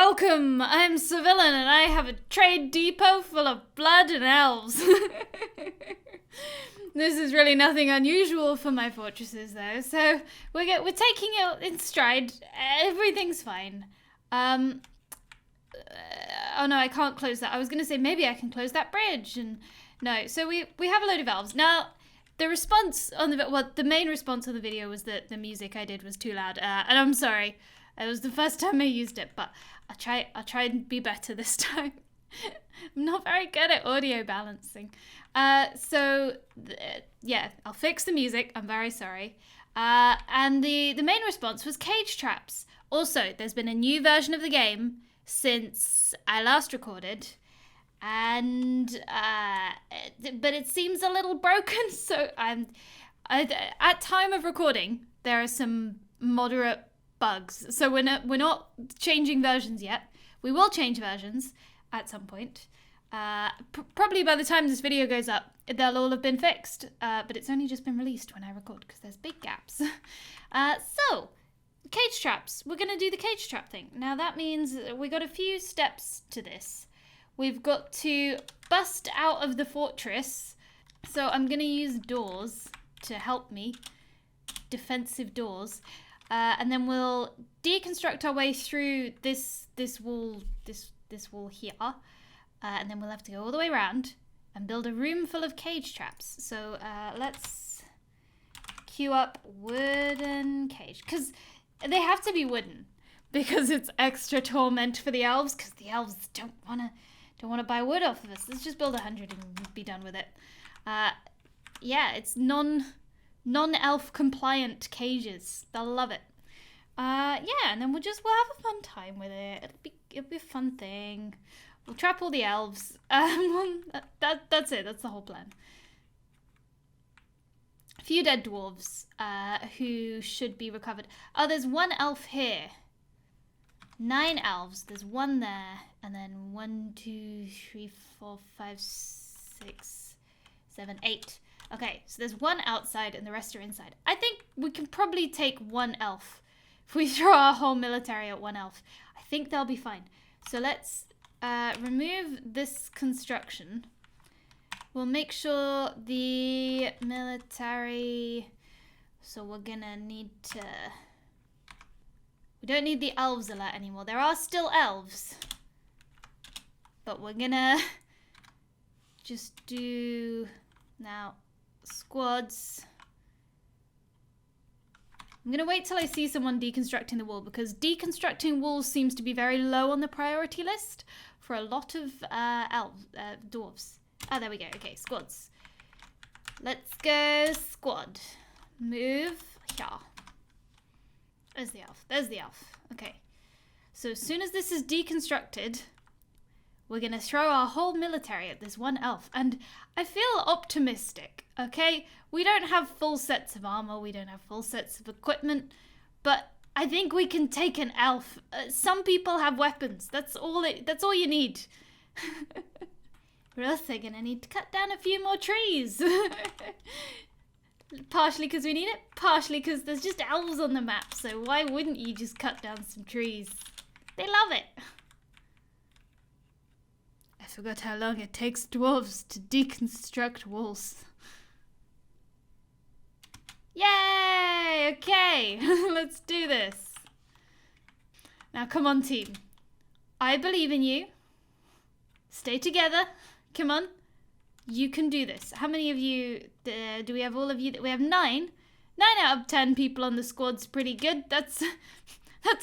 Welcome, I'm Civillan and I have a trade depot full of blood and elves. This is really nothing unusual for my fortresses though, so we're taking it in stride. Everything's fine. Oh no, I can't close that. I was gonna say maybe I can close that bridge, and no. So we have a load of elves. Now, the response on the main response on the video was that the music I did was too loud, and I'm sorry. It was the first time I used it, but I'll try and be better this time. I'm not very good at audio balancing. Yeah, I'll fix the music. I'm very sorry. And the main response was cage traps. Also, there's been a new version of the game since I last recorded, and but it seems a little broken. So at time of recording, there are some moderate bugs. So we're not changing versions yet. We will change versions at some point. Probably by the time this video goes up, they'll all have been fixed. But it's only just been released when I record because there's big gaps. So, cage traps. We're going to do the cage trap thing. Now that means we got a few steps to this. We've got to bust out of the fortress. So I'm going to use doors to help me. Defensive doors. And then we'll deconstruct our way through this wall here. And then we'll have to go all the way around and build a room full of cage traps. So let's queue up wooden cage. Because they have to be wooden. Because it's extra torment for the elves. Because the elves don't want to buy wood off of us. Let's just build 100 and be done with it. Yeah, it's non-elf compliant cages. They'll love it. Yeah, and then we'll have a fun time with it. It'll be a fun thing. We'll trap all the elves. That's it. That's the whole plan. A few dead dwarves who should be recovered. Oh, there's one elf here. 9 elves. There's one there, and then 1, 2, 3, 4, 5, 6, 7, 8. Okay, so there's one outside and the rest are inside. I think we can probably take one elf. If we throw our whole military at one elf, I think they'll be fine. So let's remove this construction. We'll make sure the military... So we're gonna need to... We don't need the elves alert anymore. There are still elves. But we're gonna just do... Now... Squads. I'm going to wait till I see someone deconstructing the wall, because deconstructing walls seems to be very low on the priority list for a lot of dwarves. Oh, there we go. Okay, squads. Let's go squad. Move here. There's the elf. There's the elf. Okay. So as soon as this is deconstructed, we're going to throw our whole military at this one elf. And I feel optimistic, okay? We don't have full sets of armor. We don't have full sets of equipment. But I think we can take an elf. Some people have weapons. That's all you need. Or else they're going to need to cut down a few more trees. Partially because we need it. Partially because there's just elves on the map. So why wouldn't you just cut down some trees? They love it. I forgot how long it takes dwarves to deconstruct walls. Yay! Okay, let's do this. Now come on, team. I believe in you. Stay together. Come on. You can do this. How many of you, do we have all of you? We have 9. 9 out of 10 people on the squad's pretty good. That's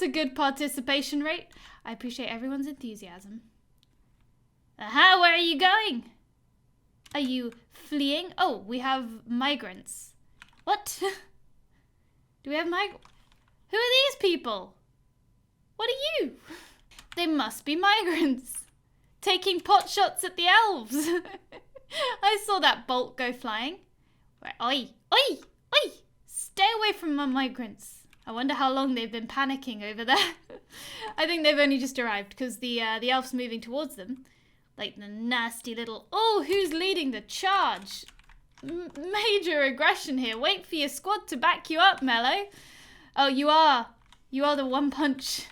a good participation rate. I appreciate everyone's enthusiasm. Aha, where are you going? Are you fleeing? Oh, we have migrants. What? Do we have Who are these people? What are you? They must be migrants. Taking pot shots at the elves. I saw that bolt go flying. Oi, oi, oi! Stay away from my migrants. I wonder how long they've been panicking over there. I think they've only just arrived because the elf's moving towards them. Like the nasty little... Oh, who's leading the charge? Major aggression here. Wait for your squad to back you up, Mello. Oh, you are. You are the one punch.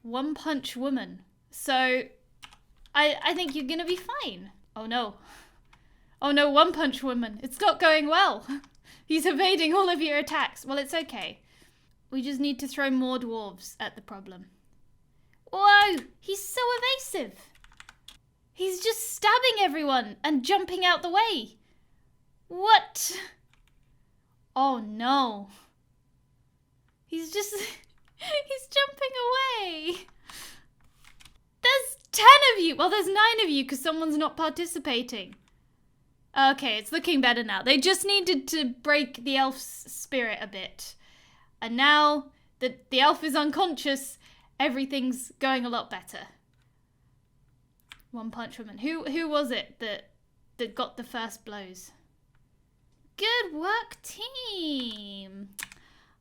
One Punch Woman. So I think you're gonna be fine. Oh no. Oh no, One Punch Woman. It's not going well. He's evading all of your attacks. Well, it's okay. We just need to throw more dwarves at the problem. Whoa! He's so evasive. He's just stabbing everyone and jumping out the way. What? Oh no. He's just... he's jumping away. There's 10 of you. Well, there's 9 of you because someone's not participating. Okay, it's looking better now. They just needed to break the elf's spirit a bit. And now that the elf is unconscious, everything's going a lot better. One Punch Woman. Who was it that got the first blows? Good work, team.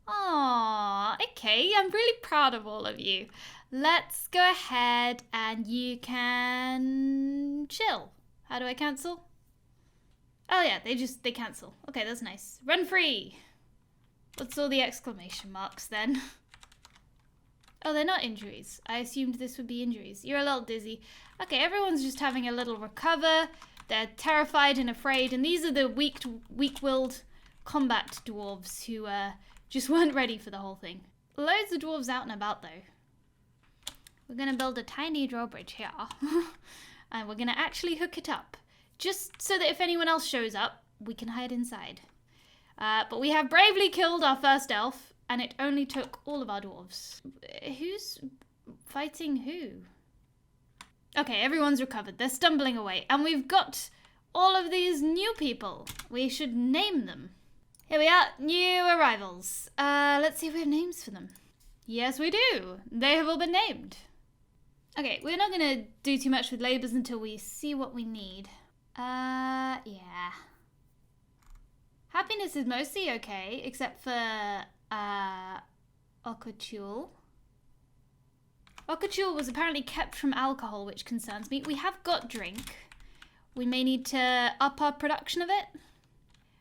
Aww, okay, I'm really proud of all of you. Let's go ahead and you can chill. How do I cancel? Oh yeah, they cancel. Okay, that's nice. Run free. What's all the exclamation marks then? Oh, they're not injuries. I assumed this would be injuries. You're a little dizzy. Okay, everyone's just having a little recover. They're terrified and afraid, and these are the weak-willed combat dwarves who just weren't ready for the whole thing. Loads of dwarves out and about, though. We're going to build a tiny drawbridge here, and we're going to actually hook it up, just so that if anyone else shows up, we can hide inside. But we have bravely killed our first elf, and it only took all of our dwarves. Who's fighting who? Okay, everyone's recovered. They're stumbling away. And we've got all of these new people. We should name them. Here we are, new arrivals. Let's see if we have names for them. Yes, we do. They have all been named. Okay, we're not going to do too much with labels until we see what we need. Yeah. Happiness is mostly okay, except for, Okachul. Okachul was apparently kept from alcohol, which concerns me. We have got drink. We may need to up our production of it.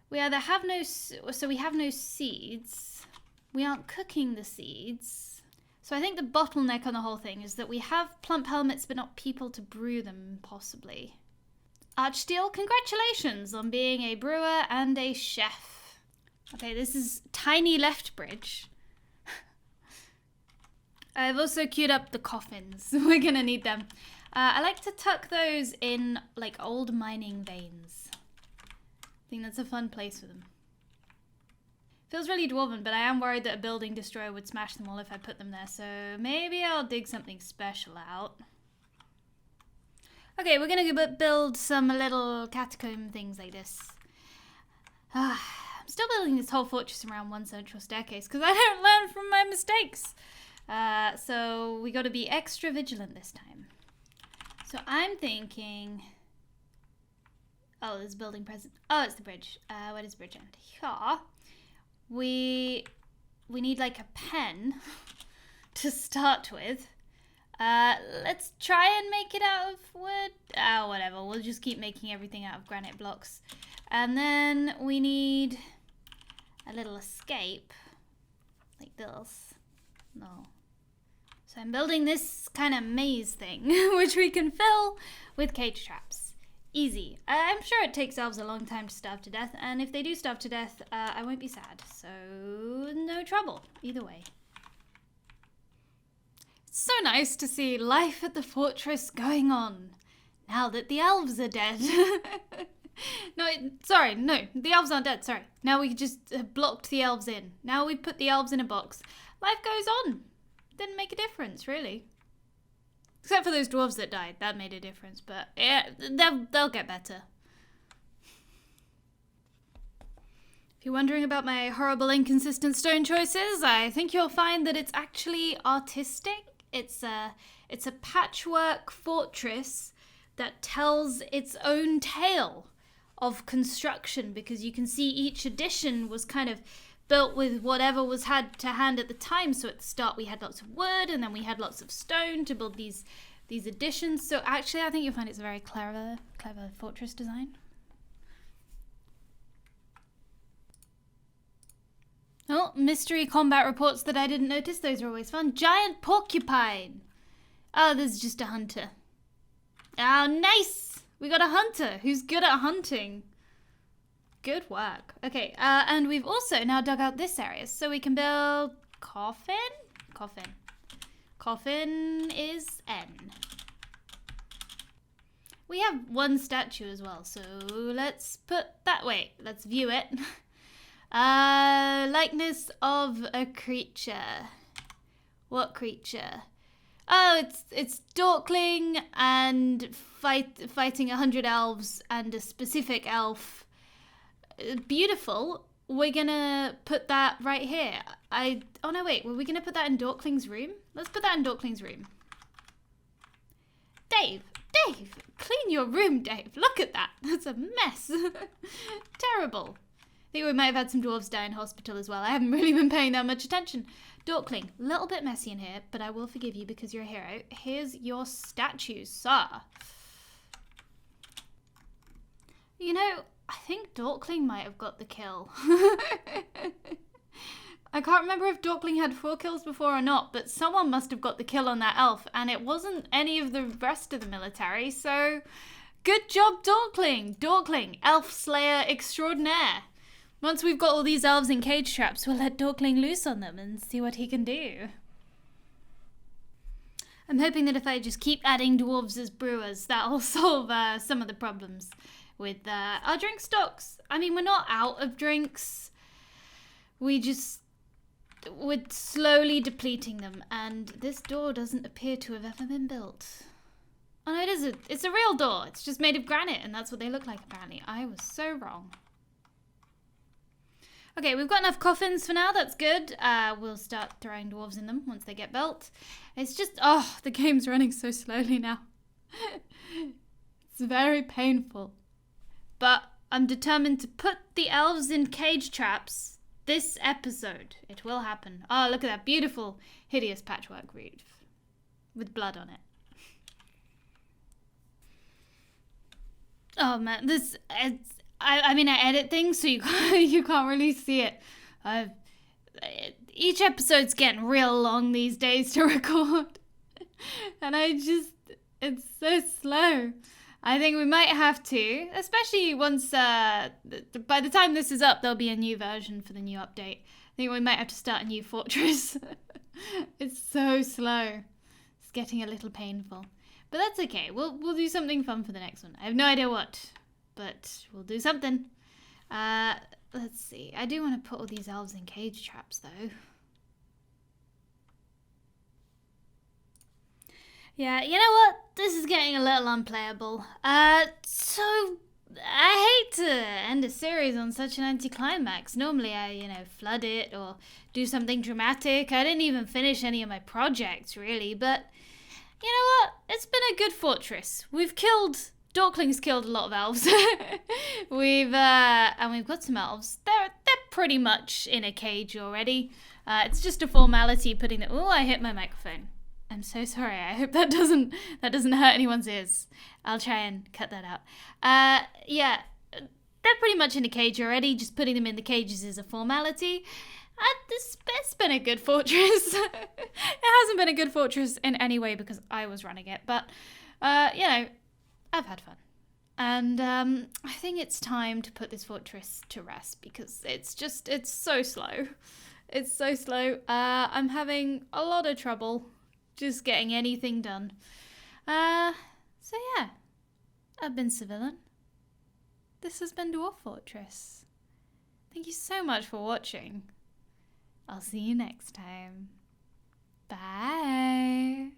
We either have no... So we have no seeds. We aren't cooking the seeds. So I think the bottleneck on the whole thing is that we have plump helmets, but not people to brew them, possibly. Archsteel, congratulations on being a brewer and a chef. Okay, this is tiny left bridge. I've also queued up the coffins. We're gonna need them. I like to tuck those in like old mining veins. I think that's a fun place for them. Feels really dwarven, but I am worried that a building destroyer would smash them all if I put them there, so maybe I'll dig something special out. Okay, we're gonna go build some little catacomb things like this. I'm still building this whole fortress around one central staircase because I don't learn from my mistakes. So we got to be extra vigilant this time. So I'm thinking... Oh, there's a building present. Oh, it's the bridge. Where does the bridge end? Here. We need like a pen to start with. Let's try and make it out of wood. Oh, whatever. We'll just keep making everything out of granite blocks. And then we need a little escape. Like this. No. So I'm building this kind of maze thing, which we can fill with cage traps. Easy. I'm sure it takes elves a long time to starve to death, and if they do starve to death, I won't be sad. So, no trouble, either way. It's so nice to see life at the fortress going on, now that the elves are dead. No, the elves aren't dead, sorry. Now we just blocked the elves in. Now we put the elves in a box. Life goes on. Didn't make a difference, really. Except for those dwarves that died. That made a difference, but yeah, they'll get better. If you're wondering about my horrible, inconsistent stone choices, I think you'll find that it's actually artistic. It's a patchwork fortress that tells its own tale of construction, because you can see each addition was kind of built with whatever was had to hand at the time. So at the start we had lots of wood, and then we had lots of stone to build these additions. So actually I think you'll find it's a very clever fortress design. Oh, mystery combat reports that I didn't notice. Those are always fun. Giant porcupine. Oh, there's just a hunter. Oh, nice! We got a hunter who's good at hunting. Good work. Okay, and we've also now dug out this area, so we can build coffin? Coffin. Coffin is N. We have one statue as well, so let's put that way. Let's view it. Likeness of a creature. What creature? Oh, it's Dorkling and fighting 100 elves and a specific elf. Beautiful. We're gonna put that right here. Oh no, wait. Were we gonna put that in Dorkling's room? Let's put that in Dorkling's room. Dave, clean your room, Dave. Look at that. That's a mess. Terrible. I think we might have had some dwarves die in hospital as well. I haven't really been paying that much attention. Dorkling, a little bit messy in here, but I will forgive you because you're a hero. Here's your statue, sir. You know, I think Dorkling might have got the kill. I can't remember if Dorkling had 4 kills before or not, but someone must have got the kill on that elf, and it wasn't any of the rest of the military, so good job, Dorkling! Dorkling, elf slayer extraordinaire. Once we've got all these elves in cage traps, we'll let Dorkling loose on them and see what he can do. I'm hoping that if I just keep adding dwarves as brewers, that'll solve some of the problems with our drink stocks. I mean, we're not out of drinks. We're slowly depleting them, and this door doesn't appear to have ever been built. Oh no, it's a real door. It's just made of granite, and that's what they look like apparently. I was so wrong. Okay, we've got enough coffins for now. That's good. We'll start throwing dwarves in them once they get built. It's just, oh, the game's running so slowly now. It's very painful. But I'm determined to put the elves in cage traps this episode. It will happen. Oh, look at that beautiful, hideous patchwork roof with blood on it. Oh man, I mean, I edit things so you can't really see it. Each episode's getting real long these days to record. And it's so slow. I think we might have to, especially once, by the time this is up, there'll be a new version for the new update. I think we might have to start a new fortress. It's so slow. It's getting a little painful. But that's okay. We'll do something fun for the next one. I have no idea what, but we'll do something. Let's see. I do want to put all these elves in cage traps, though. Yeah, you know what? This is getting a little unplayable. So I hate to end a series on such an anticlimax. Normally I, flood it or do something dramatic. I didn't even finish any of my projects, really, but you know what? It's been a good fortress. Dorkling's killed a lot of elves. We've got some elves. They're pretty much in a cage already. It's just a formality putting the, oh, I hit my microphone. I'm so sorry. I hope that doesn't hurt anyone's ears. I'll try and cut that out. Yeah, they're pretty much in a cage already. Just putting them in the cages is a formality. It's been a good fortress. It hasn't been a good fortress in any way because I was running it, but I've had fun. And I think it's time to put this fortress to rest because it's so slow. It's so slow. I'm having a lot of trouble just getting anything done. So yeah, I've been Civilian. This has been Dwarf Fortress. Thank you so much for watching. I'll see you next time. Bye.